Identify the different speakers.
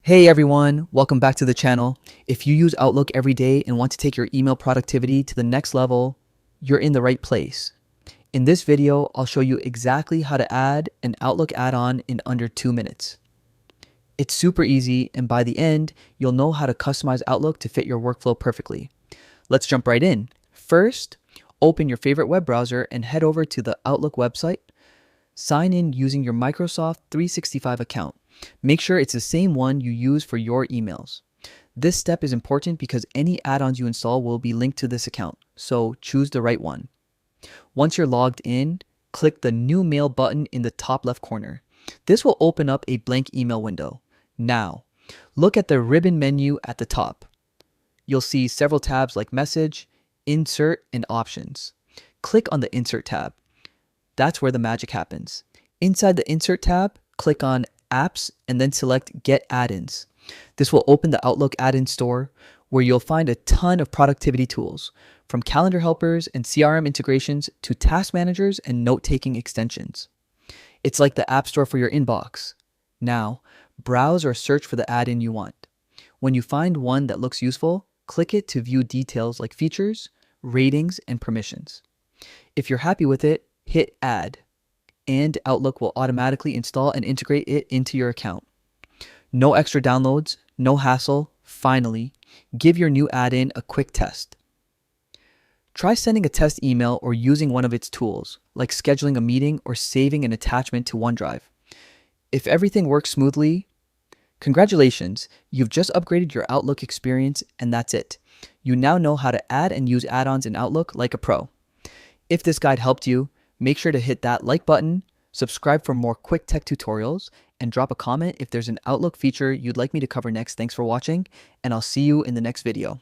Speaker 1: Hey everyone, welcome back to the channel. If you use Outlook every day and want to take your email productivity to the next level, you're in the right place. In this video, I'll show you exactly how to add an Outlook add-on in under 2 minutes. It's super easy, and by the end, you'll know how to customize Outlook to fit your workflow perfectly. Let's jump right in. First, open your favorite web browser and head over to the Outlook website. Sign in using your Microsoft 365 account. Make sure it's the same one you use for your emails. This step is important because any add-ons you install will be linked to this account, so choose the right one. Once you're logged in, click the New Mail button in the top left corner. This will open up a blank email window. Now, look at the ribbon menu at the top. You'll see several tabs like Message, Insert, and Options. Click on the Insert tab. That's where the magic happens. Inside the Insert tab, click on Apps and then select Get Add-ins. This will open the Outlook add-in store where you'll find a ton of productivity tools, from calendar helpers and CRM integrations to task managers and note-taking extensions. It's like the App Store for your inbox. Now, browse or search for the add-in you want. When you find one that looks useful, click it to view details like features, ratings, and permissions. If you're happy with it, hit Add, and Outlook will automatically install and integrate it into your account. No extra downloads, no hassle. Finally, give your new add-in a quick test. Try sending a test email or using one of its tools, like scheduling a meeting or saving an attachment to OneDrive. If everything works smoothly, congratulations, you've just upgraded your Outlook experience, and that's it. You now know how to add and use add-ons in Outlook like a pro. If this guide helped you, make sure to hit that like button, subscribe for more quick tech tutorials, and drop a comment if there's an Outlook feature you'd like me to cover next. Thanks for watching, and I'll see you in the next video.